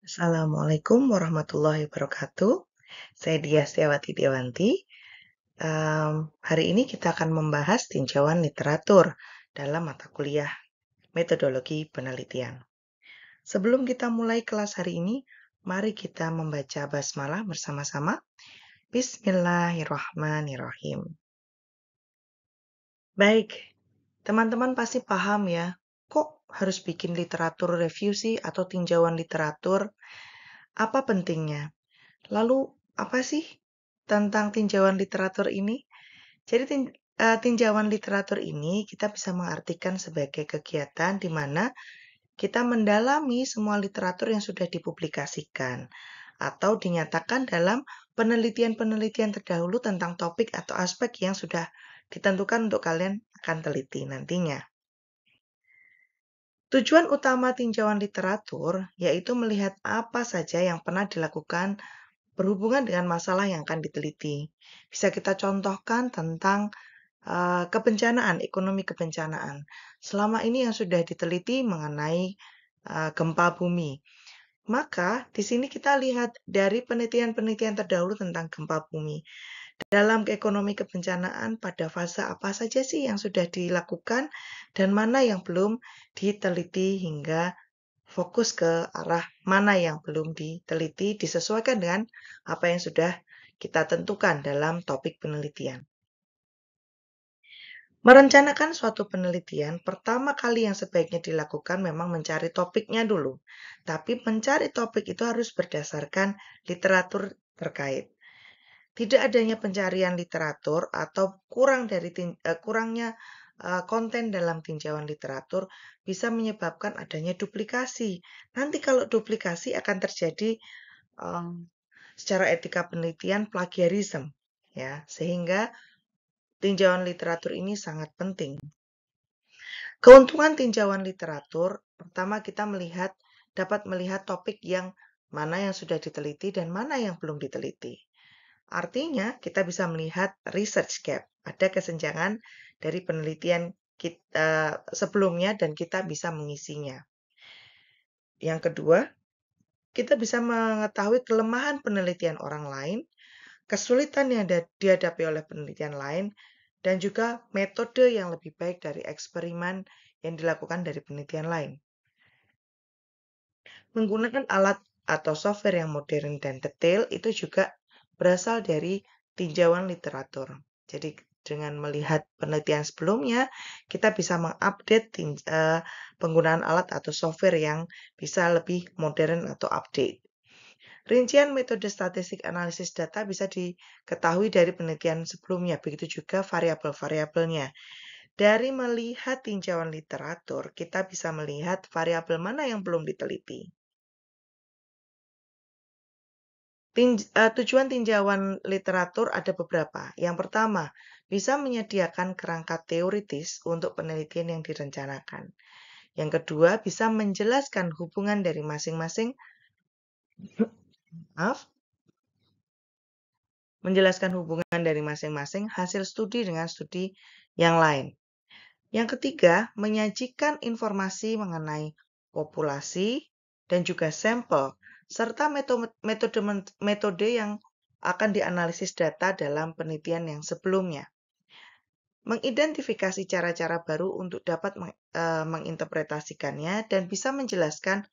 Assalamualaikum warahmatullahi wabarakatuh. Saya Dia Setiawati Dewanti. Hari ini kita akan membahas tinjauan literatur dalam mata kuliah metodologi penelitian. Sebelum kita mulai kelas hari ini, mari kita membaca basmalah bersama-sama. Bismillahirrahmanirrahim. Baik, teman-teman pasti paham ya, kok harus bikin literatur review sih atau tinjauan literatur? Apa pentingnya? Lalu, apa sih tentang tinjauan literatur ini? Jadi, tinjauan literatur ini kita bisa mengartikan sebagai kegiatan di mana kita mendalami semua literatur yang sudah dipublikasikan atau dinyatakan dalam penelitian-penelitian terdahulu tentang topik atau aspek yang sudah ditentukan untuk kalian akan teliti nantinya. Tujuan utama tinjauan literatur yaitu melihat apa saja yang pernah dilakukan berhubungan dengan masalah yang akan diteliti. Bisa kita contohkan tentang kebencanaan, ekonomi kebencanaan. Selama ini yang sudah diteliti mengenai gempa bumi. Maka di sini kita lihat dari penelitian-penelitian terdahulu tentang gempa bumi. Dalam ekonomi kebencanaan pada fase apa saja sih yang sudah dilakukan dan mana yang belum diteliti hingga fokus ke arah mana yang belum diteliti disesuaikan dengan apa yang sudah kita tentukan dalam topik penelitian. Merencanakan suatu penelitian, pertama kali yang sebaiknya dilakukan memang mencari topiknya dulu. Tapi mencari topik itu harus berdasarkan literatur terkait. Tidak adanya pencarian literatur atau kurangnya konten dalam tinjauan literatur bisa menyebabkan adanya duplikasi. Nanti kalau duplikasi akan terjadi secara etika penelitian plagiarisme, ya, sehingga tinjauan literatur ini sangat penting. Keuntungan tinjauan literatur, pertama kita dapat melihat topik yang mana yang sudah diteliti dan mana yang belum diteliti. Artinya, kita bisa melihat research gap, ada kesenjangan dari penelitian kita sebelumnya dan kita bisa mengisinya. Yang kedua, kita bisa mengetahui kelemahan penelitian orang lain, kesulitan yang dihadapi oleh penelitian lain, dan juga metode yang lebih baik dari eksperimen yang dilakukan dari penelitian lain. Menggunakan alat atau software yang modern dan detail itu juga berasal dari tinjauan literatur. Jadi dengan melihat penelitian sebelumnya, kita bisa mengupdate penggunaan alat atau software yang bisa lebih modern atau update. Rincian metode statistik analisis data bisa diketahui dari penelitian sebelumnya, begitu juga variabel-variabelnya. Dari melihat tinjauan literatur, kita bisa melihat variabel mana yang belum diteliti. Tujuan tinjauan literatur ada beberapa. Yang pertama, bisa menyediakan kerangka teoritis untuk penelitian yang direncanakan. Yang kedua, bisa menjelaskan hubungan dari masing-masing hasil studi dengan studi yang lain. Yang ketiga, menyajikan informasi mengenai populasi dan juga sampel, serta metode yang akan dianalisis data dalam penelitian yang sebelumnya. Mengidentifikasi cara-cara baru untuk dapat menginterpretasikannya dan bisa menjelaskan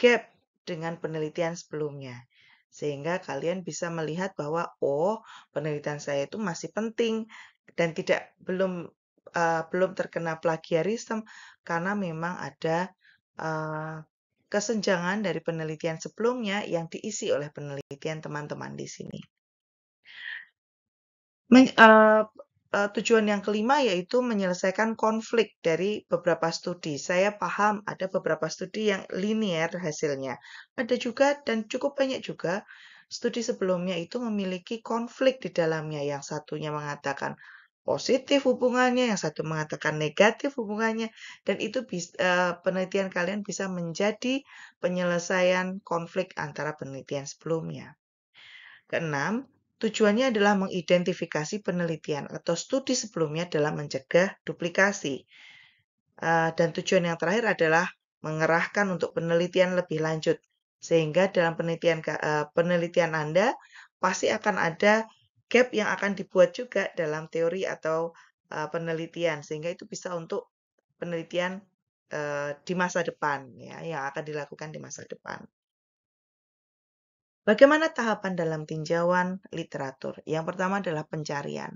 gap dengan penelitian sebelumnya. Sehingga kalian bisa melihat bahwa, oh, penelitian saya itu masih penting dan belum terkena plagiarisme karena memang ada kesenjangan dari penelitian sebelumnya yang diisi oleh penelitian teman-teman di sini. Tujuan yang kelima yaitu menyelesaikan konflik dari beberapa studi. Saya paham ada beberapa studi yang linier hasilnya. Ada juga dan cukup banyak juga studi sebelumnya itu memiliki konflik di dalamnya. Yang satunya mengatakan positif hubungannya, yang satu mengatakan negatif hubungannya, dan itu penelitian kalian bisa menjadi penyelesaian konflik antara penelitian sebelumnya. Keenam, tujuannya adalah mengidentifikasi penelitian atau studi sebelumnya dalam mencegah duplikasi. Dan tujuan yang terakhir adalah mengerahkan untuk penelitian lebih lanjut Sehingga dalam penelitian Anda pasti akan ada gap yang akan dibuat juga dalam teori atau penelitian, sehingga itu bisa untuk penelitian di masa depan, ya, yang akan dilakukan di masa depan. Bagaimana tahapan dalam tinjauan literatur? Yang pertama adalah pencarian.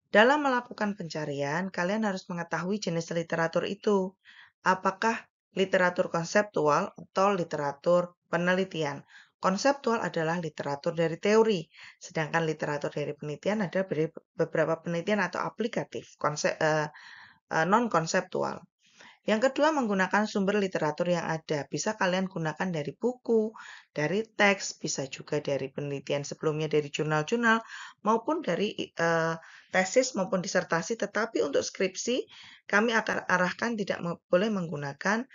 Dalam melakukan pencarian, kalian harus mengetahui jenis literatur itu. Apakah literatur konseptual atau literatur penelitian? Konseptual adalah literatur dari teori, sedangkan literatur dari penelitian ada beberapa penelitian atau aplikatif, non-konseptual. Yang kedua, menggunakan sumber literatur yang ada. Bisa kalian gunakan dari buku, dari teks, bisa juga dari penelitian sebelumnya dari jurnal-jurnal, maupun dari tesis maupun disertasi. Tetapi untuk skripsi, kami akan arahkan tidak boleh menggunakan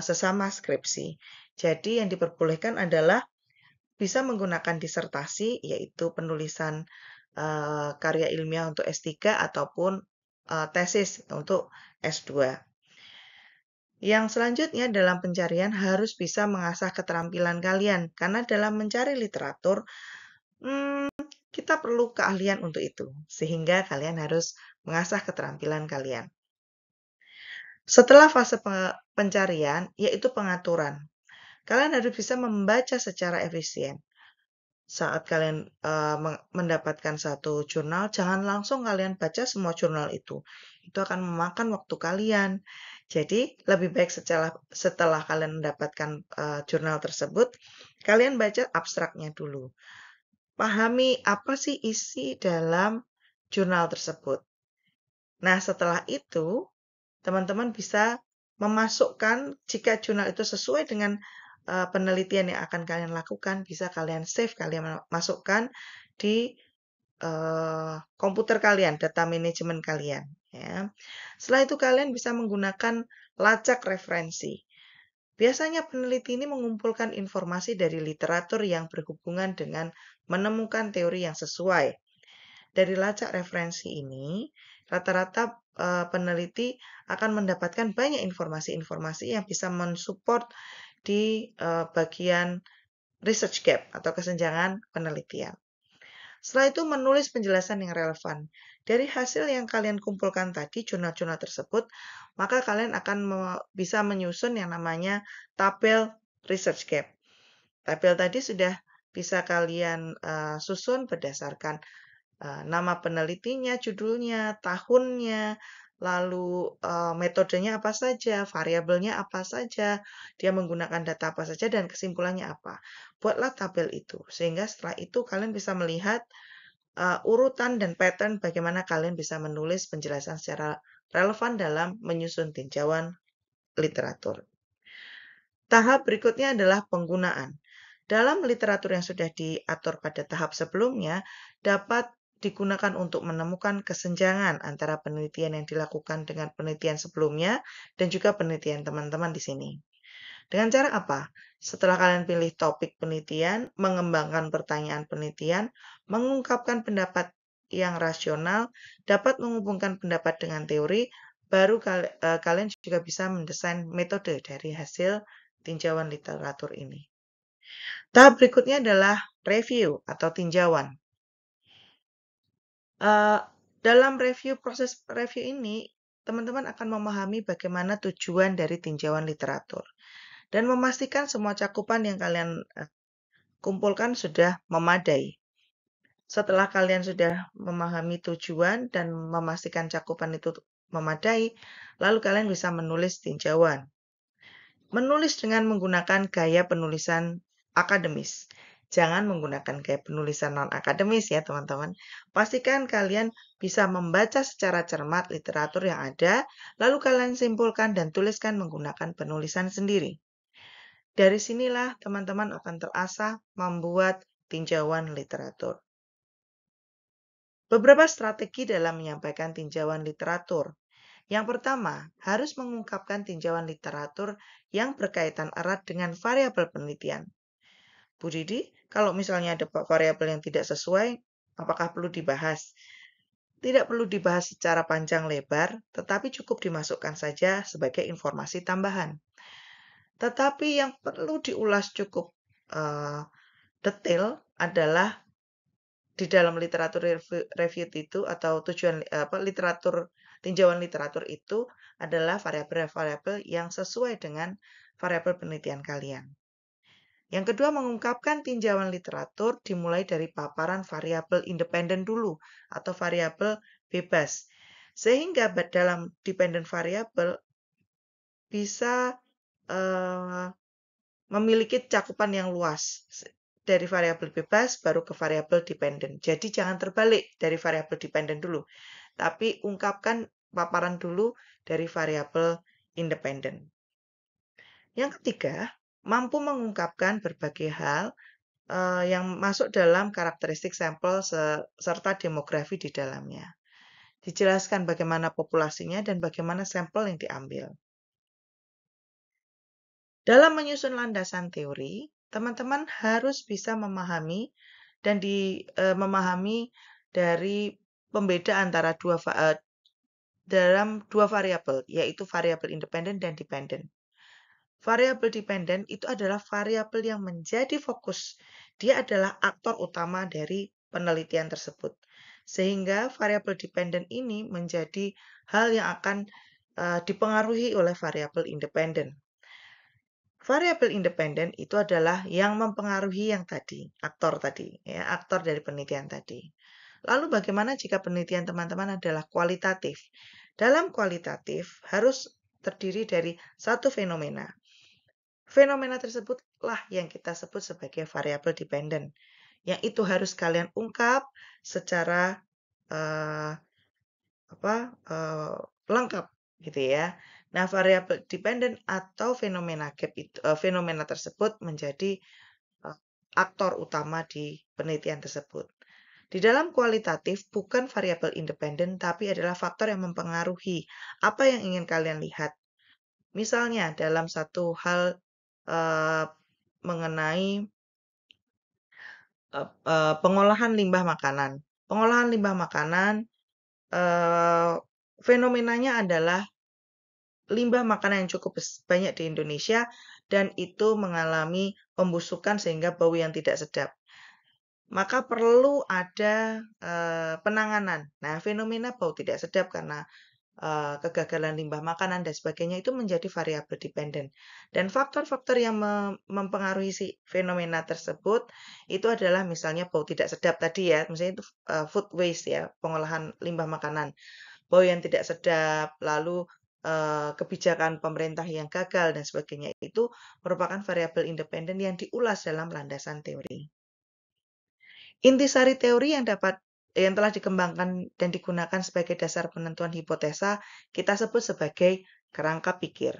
sesama skripsi. Jadi yang diperbolehkan adalah bisa menggunakan disertasi, yaitu penulisan karya ilmiah untuk S3 ataupun tesis untuk S2. Yang selanjutnya dalam pencarian harus bisa mengasah keterampilan kalian, karena dalam mencari literatur, kita perlu keahlian untuk itu, sehingga kalian harus mengasah keterampilan kalian. Setelah fase pencarian, yaitu pengaturan. Kalian harus bisa membaca secara efisien. Saat kalian mendapatkan satu jurnal, jangan langsung kalian baca semua jurnal itu. Itu akan memakan waktu kalian. Jadi, lebih baik setelah kalian mendapatkan jurnal tersebut, kalian baca abstraknya dulu. Pahami apa sih isi dalam jurnal tersebut. Nah, setelah itu, teman-teman bisa memasukkan, jika jurnal itu sesuai dengan penelitian yang akan kalian lakukan, bisa kalian save, kalian masukkan di komputer kalian, data manajemen kalian. Ya. Setelah itu kalian bisa menggunakan lacak referensi. Biasanya peneliti ini mengumpulkan informasi dari literatur yang berhubungan dengan menemukan teori yang sesuai. Dari lacak referensi ini, rata-rata peneliti akan mendapatkan banyak informasi-informasi yang bisa mensupport di bagian research gap atau kesenjangan penelitian. Setelah itu menulis penjelasan yang relevan. Dari hasil yang kalian kumpulkan tadi, jurnal-jurnal tersebut, maka kalian akan bisa menyusun yang namanya tabel research gap. Tabel tadi sudah bisa kalian susun berdasarkan nama penelitinya, judulnya, tahunnya, lalu metodenya apa saja, variabelnya apa saja, dia menggunakan data apa saja, dan kesimpulannya apa. Buatlah tabel itu, sehingga setelah itu kalian bisa melihat urutan dan pattern bagaimana kalian bisa menulis penjelasan secara relevan dalam menyusun tinjauan literatur. Tahap berikutnya adalah penggunaan. Dalam literatur yang sudah diatur pada tahap sebelumnya, dapat digunakan untuk menemukan kesenjangan antara penelitian yang dilakukan dengan penelitian sebelumnya dan juga penelitian teman-teman di sini. Dengan cara apa? Setelah kalian pilih topik penelitian, mengembangkan pertanyaan penelitian, mengungkapkan pendapat yang rasional, dapat menghubungkan pendapat dengan teori, baru kalian juga bisa mendesain metode dari hasil tinjauan literatur ini. Tahap berikutnya adalah review atau tinjauan. Dalam proses review ini, teman-teman akan memahami bagaimana tujuan dari tinjauan literatur dan memastikan semua cakupan yang kalian kumpulkan sudah memadai. Setelah kalian sudah memahami tujuan dan memastikan cakupan itu memadai, lalu kalian bisa menulis tinjauan. Menulis dengan menggunakan gaya penulisan akademis. Jangan menggunakan gaya penulisan non-akademis ya teman-teman. Pastikan kalian bisa membaca secara cermat literatur yang ada, lalu kalian simpulkan dan tuliskan menggunakan penulisan sendiri. Dari sinilah teman-teman akan terasah membuat tinjauan literatur. Beberapa strategi dalam menyampaikan tinjauan literatur. Yang pertama, harus mengungkapkan tinjauan literatur yang berkaitan erat dengan variabel penelitian. Bu Didi, kalau misalnya ada variabel yang tidak sesuai, apakah perlu dibahas? Tidak perlu dibahas secara panjang lebar, tetapi cukup dimasukkan saja sebagai informasi tambahan. Tetapi yang perlu diulas cukup detail adalah di dalam literatur review itu atau tujuan literatur tinjauan literatur itu adalah variabel-variabel yang sesuai dengan variabel penelitian kalian. Yang kedua, mengungkapkan tinjauan literatur dimulai dari paparan variabel independen dulu atau variabel bebas. Sehingga dalam dependent variabel bisa memiliki cakupan yang luas. Dari variabel bebas baru ke variabel dependent. Jadi jangan terbalik dari variabel dependent dulu, tapi ungkapkan paparan dulu dari variabel independen. Yang ketiga, mampu mengungkapkan berbagai hal yang masuk dalam karakteristik sampel serta demografi di dalamnya. Dijelaskan bagaimana populasinya dan bagaimana sampel yang diambil. Dalam menyusun landasan teori, teman-teman harus bisa memahami dan memahami dari pembeda antara dalam dua variabel, yaitu variabel independen dan dependen. Variabel dependen itu adalah variabel yang menjadi fokus. Dia adalah aktor utama dari penelitian tersebut. Sehingga variabel dependen ini menjadi hal yang akan dipengaruhi oleh variabel independen. Variabel independen itu adalah yang mempengaruhi yang tadi, aktor tadi, ya, aktor dari penelitian tadi. Lalu bagaimana jika penelitian teman-teman adalah kualitatif? Dalam kualitatif harus terdiri dari satu fenomena. Fenomena tersebutlah yang kita sebut sebagai variabel dependen, yang itu harus kalian ungkap secara lengkap, gitu ya. Nah, variabel dependen atau fenomena gap itu, fenomena tersebut menjadi aktor utama di penelitian tersebut. Di dalam kualitatif bukan variabel independen, tapi adalah faktor yang mempengaruhi apa yang ingin kalian lihat. Misalnya dalam satu hal mengenai pengolahan limbah makanan. Pengolahan limbah makanan fenomenanya adalah limbah makanan yang cukup banyak di Indonesia dan itu mengalami pembusukan sehingga bau yang tidak sedap. Maka perlu ada penanganan. Nah, fenomena bau tidak sedap karena kegagalan limbah makanan dan sebagainya itu menjadi variabel dependen. Dan faktor-faktor yang mempengaruhi si fenomena tersebut itu adalah misalnya bau tidak sedap tadi ya, misalnya itu food waste ya, pengolahan limbah makanan. Bau yang tidak sedap, lalu kebijakan pemerintah yang gagal dan sebagainya itu merupakan variabel independen yang diulas dalam landasan teori. Intisari teori yang telah dikembangkan dan digunakan sebagai dasar penentuan hipotesa kita sebut sebagai kerangka pikir.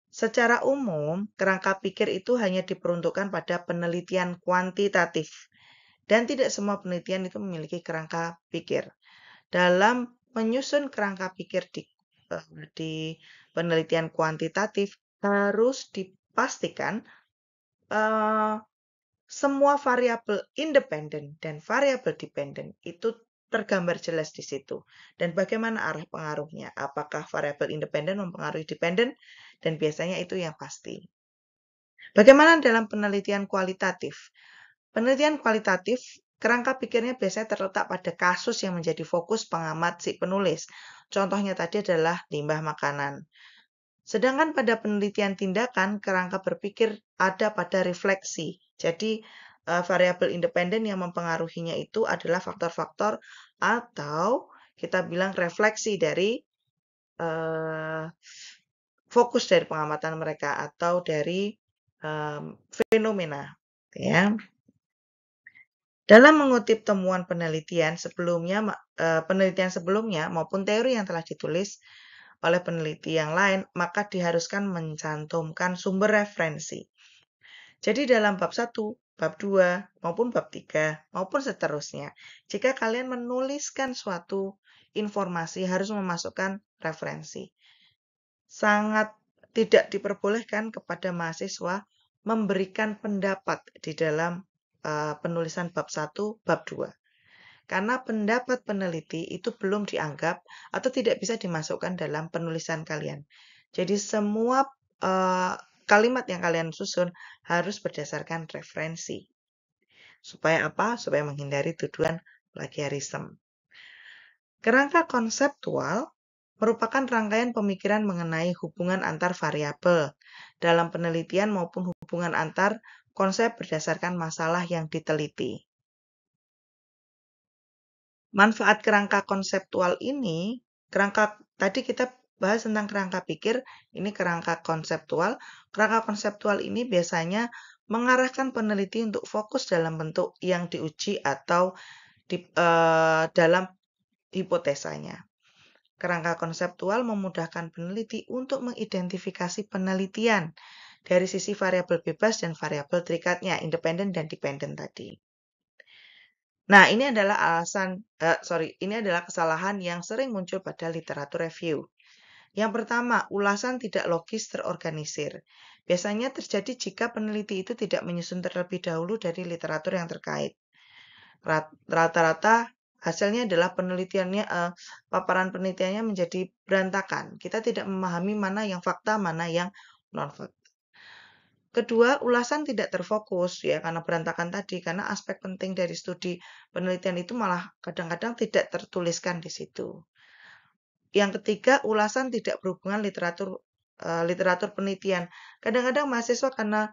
Secara umum, kerangka pikir itu hanya diperuntukkan pada penelitian kuantitatif dan tidak semua penelitian itu memiliki kerangka pikir. Dalam menyusun kerangka pikir di penelitian kuantitatif harus dipastikan semua variabel independen dan variabel dependen itu tergambar jelas di situ. Dan bagaimana arah pengaruhnya? Apakah variabel independen mempengaruhi dependen? Dan biasanya itu yang pasti. Bagaimana dalam penelitian kualitatif? Penelitian kualitatif, kerangka pikirnya biasanya terletak pada kasus yang menjadi fokus pengamat si penulis. Contohnya tadi adalah limbah makanan. Sedangkan pada penelitian tindakan, kerangka berpikir ada pada refleksi. Jadi, variabel independen yang mempengaruhinya itu adalah faktor-faktor atau kita bilang refleksi dari fokus dari pengamatan mereka atau dari fenomena. Ya. Dalam mengutip temuan penelitian sebelumnya maupun teori yang telah ditulis oleh peneliti yang lain, maka diharuskan mencantumkan sumber referensi. Jadi dalam bab 1, bab 2, maupun bab 3, maupun seterusnya, jika kalian menuliskan suatu informasi harus memasukkan referensi. Sangat tidak diperbolehkan kepada mahasiswa memberikan pendapat di dalam penulisan bab 1, bab 2. Karena pendapat peneliti itu belum dianggap atau tidak bisa dimasukkan dalam penulisan kalian. Jadi semua kalimat yang kalian susun harus berdasarkan referensi. Supaya apa? Supaya menghindari tuduhan plagiarisme. Kerangka konseptual merupakan rangkaian pemikiran mengenai hubungan antar variabel dalam penelitian maupun hubungan antar konsep berdasarkan masalah yang diteliti. Manfaat kerangka konseptual ini, tadi kita bahas tentang kerangka pikir, ini kerangka konseptual. Kerangka konseptual ini biasanya mengarahkan peneliti untuk fokus dalam bentuk yang diuji atau dalam hipotesanya. Kerangka konseptual memudahkan peneliti untuk mengidentifikasi penelitian dari sisi variabel bebas dan variabel terikatnya, independen dan dependen tadi. Nah, ini adalah ini adalah kesalahan yang sering muncul pada literatur review. Yang pertama, ulasan tidak logis terorganisir. Biasanya terjadi jika peneliti itu tidak menyusun terlebih dahulu dari literatur yang terkait. Rata-rata hasilnya adalah paparan penelitiannya menjadi berantakan. Kita tidak memahami mana yang fakta, mana yang non-fakta. Kedua, ulasan tidak terfokus ya karena berantakan tadi, karena aspek penting dari studi penelitian itu malah kadang-kadang tidak tertuliskan di situ. Yang ketiga, ulasan tidak berhubungan literatur penelitian. Kadang-kadang mahasiswa karena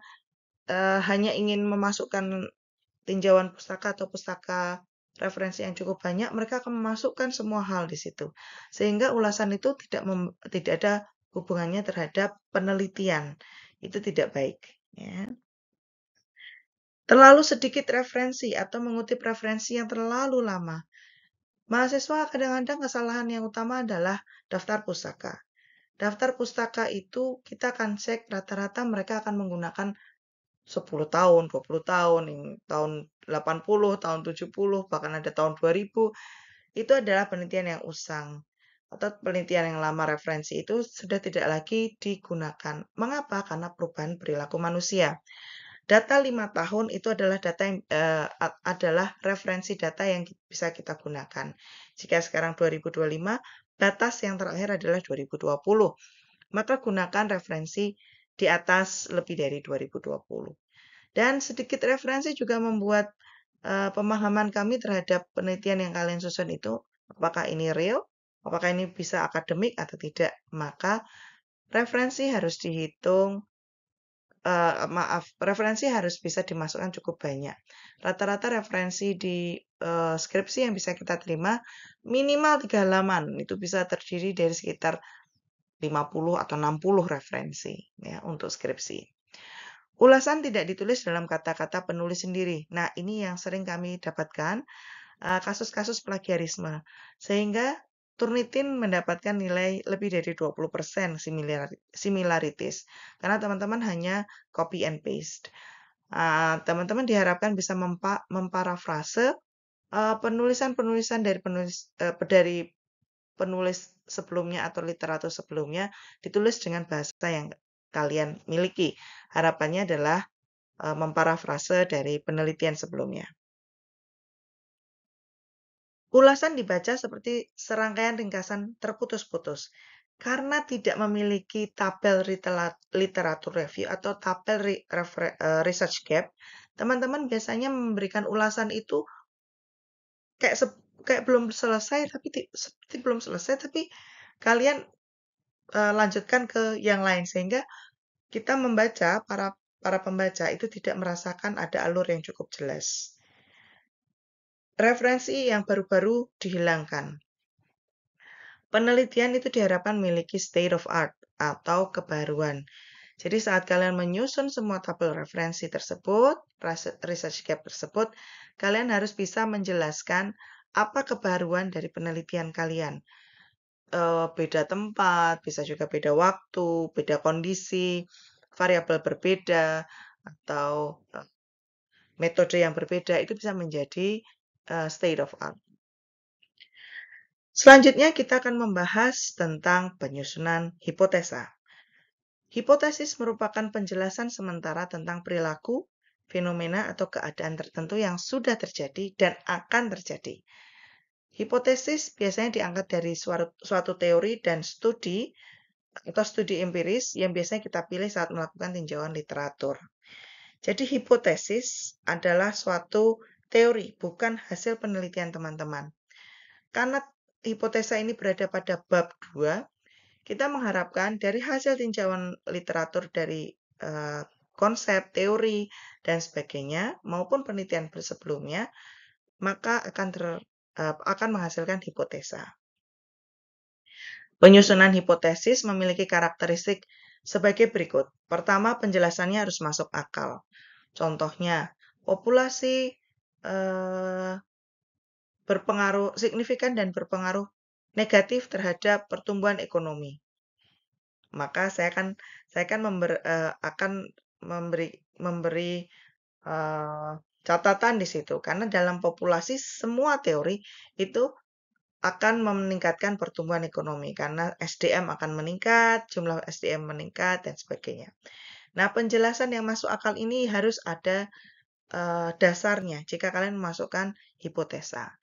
hanya ingin memasukkan tinjauan pustaka atau pustaka referensi yang cukup banyak, mereka akan memasukkan semua hal di situ. Sehingga ulasan itu tidak ada hubungannya terhadap penelitian. Itu tidak baik. Ya. Terlalu sedikit referensi atau mengutip referensi yang terlalu lama. Mahasiswa kadang-kadang kesalahan yang utama adalah daftar pustaka. Daftar pustaka itu kita akan cek rata-rata mereka akan menggunakan 10 tahun, 20 tahun, tahun 80, tahun 70, bahkan ada tahun 2000. Itu adalah penelitian yang usang. Atau penelitian yang lama referensi itu sudah tidak lagi digunakan. Mengapa? Karena perubahan perilaku manusia. Data 5 tahun itu adalah adalah referensi data yang bisa kita gunakan. Jika sekarang 2025, batas yang terakhir adalah 2020. Maka gunakan referensi di atas lebih dari 2020. Dan sedikit referensi juga membuat pemahaman kami terhadap penelitian yang kalian susun itu, apakah ini real, apakah ini bisa akademik atau tidak. Maka referensi harus dihitung, referensi harus bisa dimasukkan cukup banyak. Rata-rata referensi di skripsi yang bisa kita terima minimal 3 halaman. Itu bisa terdiri dari sekitar 50 atau 60 referensi ya untuk skripsi. Ulasan tidak ditulis dalam kata-kata penulis sendiri. Nah, ini yang sering kami dapatkan, kasus-kasus plagiarisme. Sehingga Turnitin mendapatkan nilai lebih dari 20% similarities. Karena teman-teman hanya copy and paste. Teman-teman diharapkan bisa memparafrase penulisan-penulisan dari penulis sebelumnya atau literatur sebelumnya ditulis dengan bahasa yang kalian miliki. Harapannya adalah memparafrase dari penelitian sebelumnya. Ulasan dibaca seperti serangkaian ringkasan terputus-putus. Karena tidak memiliki tabel literatur review atau tabel research gap, teman-teman biasanya memberikan ulasan itu kayak belum selesai, tapi seperti belum selesai, tapi kalian lanjutkan ke yang lain, sehingga kita membaca, para pembaca itu tidak merasakan ada alur yang cukup jelas. Referensi yang baru-baru dihilangkan. Penelitian itu diharapkan memiliki state of art atau kebaruan. Jadi saat kalian menyusun semua tabel referensi tersebut, research gap tersebut, kalian harus bisa menjelaskan apa kebaruan dari penelitian kalian. Beda tempat, bisa juga beda waktu, beda kondisi, variabel berbeda, atau metode yang berbeda, itu bisa menjadi state of art. Selanjutnya kita akan membahas tentang penyusunan hipotesa. Hipotesis merupakan penjelasan sementara tentang perilaku, fenomena atau keadaan tertentu yang sudah terjadi dan akan terjadi. Hipotesis biasanya diangkat dari suatu teori dan studi atau studi empiris yang biasanya kita pilih saat melakukan tinjauan literatur. Jadi hipotesis adalah suatu teori, bukan hasil penelitian teman-teman. Karena hipotesa ini berada pada bab 2, kita mengharapkan dari hasil tinjauan literatur dari konsep, teori, dan sebagainya, maupun penelitian sebelumnya, maka akan menghasilkan hipotesa. Penyusunan hipotesis memiliki karakteristik sebagai berikut. Pertama, penjelasannya harus masuk akal. Contohnya, populasi berpengaruh signifikan dan berpengaruh negatif terhadap pertumbuhan ekonomi. Maka saya akan memberi catatan di situ, karena dalam populasi semua teori itu akan meningkatkan pertumbuhan ekonomi, karena SDM akan meningkat, jumlah SDM meningkat, dan sebagainya. Nah, penjelasan yang masuk akal ini harus ada dasarnya jika kalian memasukkan hipotesa.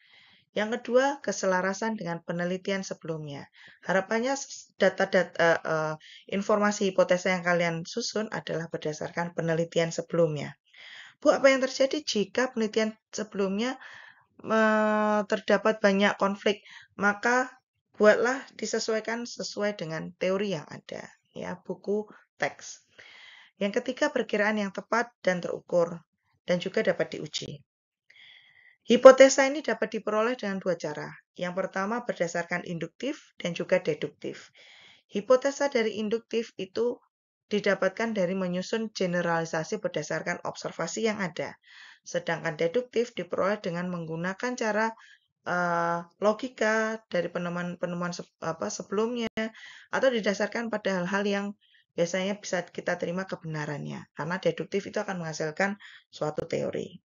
Yang kedua, keselarasan dengan penelitian sebelumnya. Harapannya informasi hipotesa yang kalian susun adalah berdasarkan penelitian sebelumnya. Bu, apa yang terjadi jika penelitian sebelumnya terdapat banyak konflik? Maka buatlah disesuaikan sesuai dengan teori yang ada, ya, buku teks. Yang ketiga, perkiraan yang tepat dan terukur dan juga dapat diuji. Hipotesa ini dapat diperoleh dengan dua cara. Yang pertama berdasarkan induktif dan juga deduktif. Hipotesa dari induktif itu didapatkan dari menyusun generalisasi berdasarkan observasi yang ada. Sedangkan deduktif diperoleh dengan menggunakan cara logika dari penemuan sebelumnya, atau didasarkan pada hal-hal yang biasanya bisa kita terima kebenarannya. Karena deduktif itu akan menghasilkan suatu teori.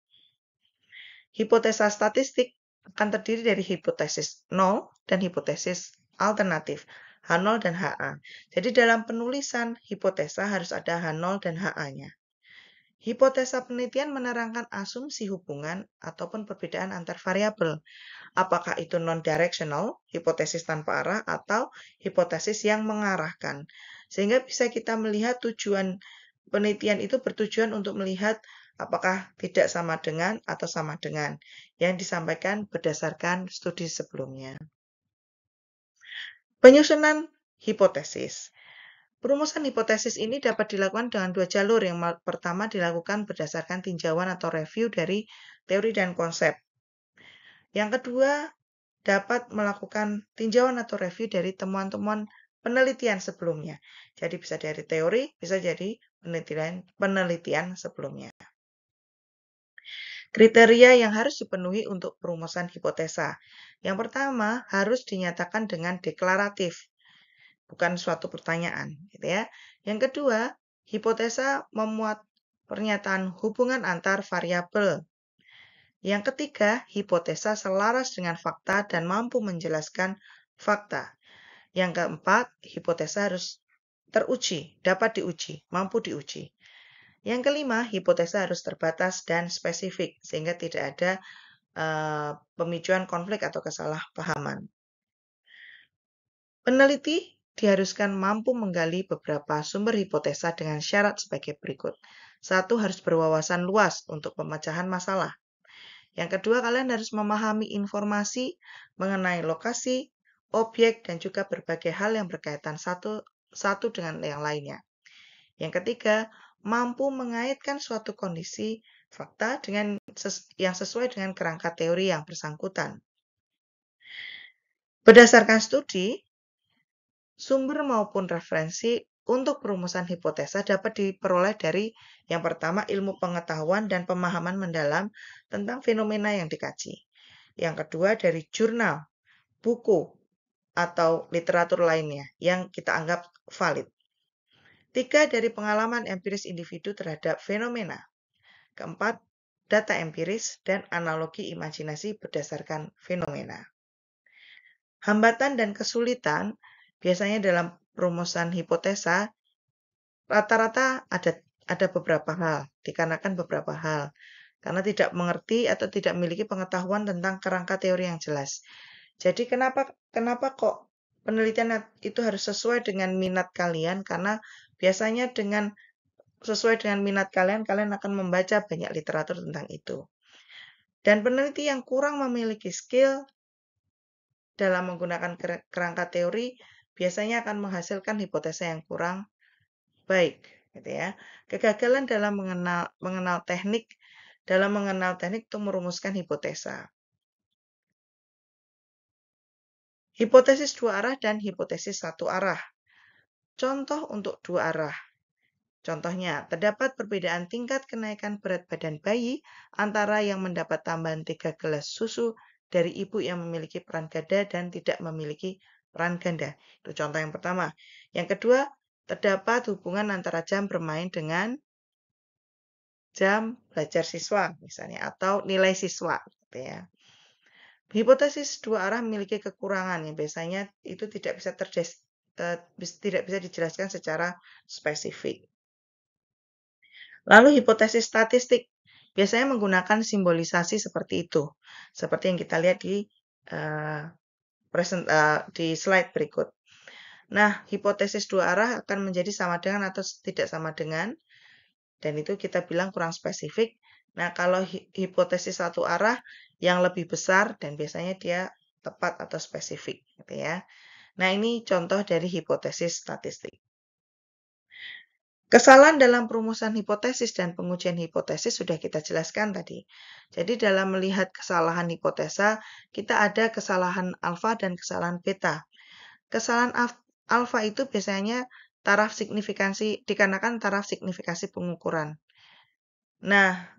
Hipotesa statistik akan terdiri dari hipotesis 0 dan hipotesis alternatif, H0 dan HA. Jadi dalam penulisan hipotesa harus ada H0 dan HA-nya. Hipotesa penelitian menerangkan asumsi hubungan ataupun perbedaan antar variabel. Apakah itu non-directional, hipotesis tanpa arah, atau hipotesis yang mengarahkan. Sehingga bisa kita melihat tujuan penelitian itu bertujuan untuk melihat apakah tidak sama dengan atau sama dengan yang disampaikan berdasarkan studi sebelumnya. Penyusunan hipotesis. Perumusan hipotesis ini dapat dilakukan dengan dua jalur. Yang pertama dilakukan berdasarkan tinjauan atau review dari teori dan konsep. Yang kedua, dapat melakukan tinjauan atau review dari temuan-temuan penelitian sebelumnya. Jadi bisa dari teori, bisa jadi penelitian sebelumnya. Kriteria yang harus dipenuhi untuk perumusan hipotesa. Yang pertama, harus dinyatakan dengan deklaratif, bukan suatu pertanyaan, gitu ya. Yang kedua, hipotesa memuat pernyataan hubungan antar variabel. Yang ketiga, hipotesa selaras dengan fakta dan mampu menjelaskan fakta. Yang keempat, hipotesa harus teruji, dapat diuji, mampu diuji. Yang kelima, hipotesa harus terbatas dan spesifik, sehingga tidak ada pemicuan konflik atau kesalahpahaman. Peneliti diharuskan mampu menggali beberapa sumber hipotesa dengan syarat sebagai berikut. Satu, harus berwawasan luas untuk pemecahan masalah. Yang kedua, kalian harus memahami informasi mengenai lokasi, objek, dan juga berbagai hal yang berkaitan satu dengan yang lainnya. Yang ketiga, mampu mengaitkan suatu kondisi fakta yang sesuai dengan kerangka teori yang bersangkutan. Berdasarkan studi, sumber maupun referensi untuk perumusan hipotesa dapat diperoleh dari yang pertama ilmu pengetahuan dan pemahaman mendalam tentang fenomena yang dikaji. Yang kedua dari jurnal, buku, atau literatur lainnya yang kita anggap valid. Tiga, dari pengalaman empiris individu terhadap fenomena. Keempat, data empiris dan analogi imajinasi berdasarkan fenomena. Hambatan dan kesulitan biasanya dalam perumusan hipotesa rata-rata ada beberapa hal, dikarenakan beberapa hal. Karena tidak mengerti atau tidak memiliki pengetahuan tentang kerangka teori yang jelas. Jadi kenapa kok penelitian itu harus sesuai dengan minat kalian, karena biasanya sesuai dengan minat kalian, kalian akan membaca banyak literatur tentang itu. Dan peneliti yang kurang memiliki skill dalam menggunakan kerangka teori biasanya akan menghasilkan hipotesa yang kurang baik, gitu ya. Kegagalan dalam mengenal teknik untuk merumuskan hipotesa. Hipotesis dua arah dan hipotesis satu arah. Contoh untuk dua arah. Contohnya, terdapat perbedaan tingkat kenaikan berat badan bayi antara yang mendapat tambahan 3 gelas susu dari ibu yang memiliki peran ganda dan tidak memiliki peran ganda. Itu contoh yang pertama. Yang kedua, terdapat hubungan antara jam bermain dengan jam belajar siswa misalnya, atau nilai siswa, gitu ya. Hipotesis dua arah memiliki kekurangan yang biasanya itu tidak bisa dijelaskan secara spesifik. Lalu hipotesis statistik biasanya menggunakan simbolisasi seperti itu, seperti yang kita lihat di slide berikut. Nah, hipotesis dua arah akan menjadi sama dengan atau tidak sama dengan, dan itu kita bilang kurang spesifik. Nah, kalau hipotesis satu arah yang lebih besar dan biasanya dia tepat atau spesifik, gitu ya. Nah, ini contoh dari hipotesis statistik. Kesalahan dalam perumusan hipotesis dan pengujian hipotesis sudah kita jelaskan tadi. Jadi dalam melihat kesalahan hipotesa, kita ada kesalahan alfa dan kesalahan beta. Kesalahan alfa itu biasanya dikarenakan taraf signifikansi pengukuran. Nah,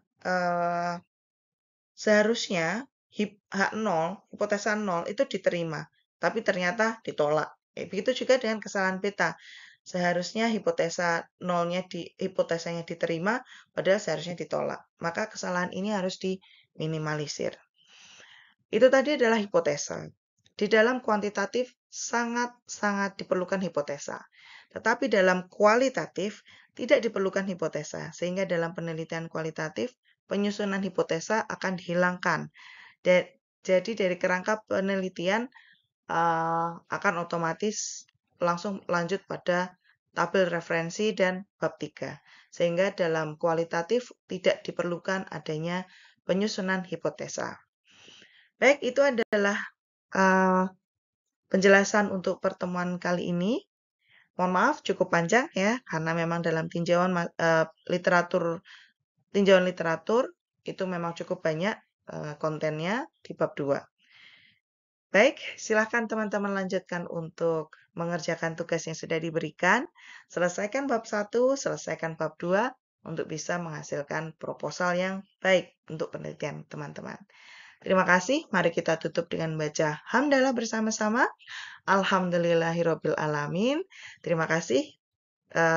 seharusnya H0, hipotesa 0 itu diterima, tapi ternyata ditolak. Begitu juga dengan kesalahan beta. Seharusnya hipotesanya diterima, padahal seharusnya ditolak. Maka kesalahan ini harus diminimalisir. Itu tadi adalah hipotesa. Di dalam kuantitatif sangat-sangat diperlukan hipotesa. Tetapi dalam kualitatif tidak diperlukan hipotesa. Sehingga dalam penelitian kualitatif, penyusunan hipotesa akan dihilangkan. Jadi dari kerangka penelitian akan otomatis langsung lanjut pada tabel referensi dan bab 3. Sehingga dalam kualitatif tidak diperlukan adanya penyusunan hipotesa. Baik, itu adalah penjelasan untuk pertemuan kali ini. Mohon maaf cukup panjang ya, karena memang dalam tinjauan literatur itu memang cukup banyak kontennya di bab 2. Baik, silakan teman-teman lanjutkan untuk mengerjakan tugas yang sudah diberikan. Selesaikan bab 1, selesaikan bab 2 untuk bisa menghasilkan proposal yang baik untuk penelitian teman-teman. Terima kasih. Mari kita tutup dengan baca hamdalah bersama-sama. Alhamdulillahirabbil alamin. Terima kasih.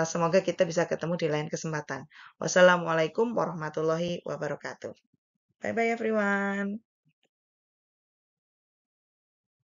Semoga kita bisa ketemu di lain kesempatan. Wassalamualaikum warahmatullahi wabarakatuh. Bye bye everyone.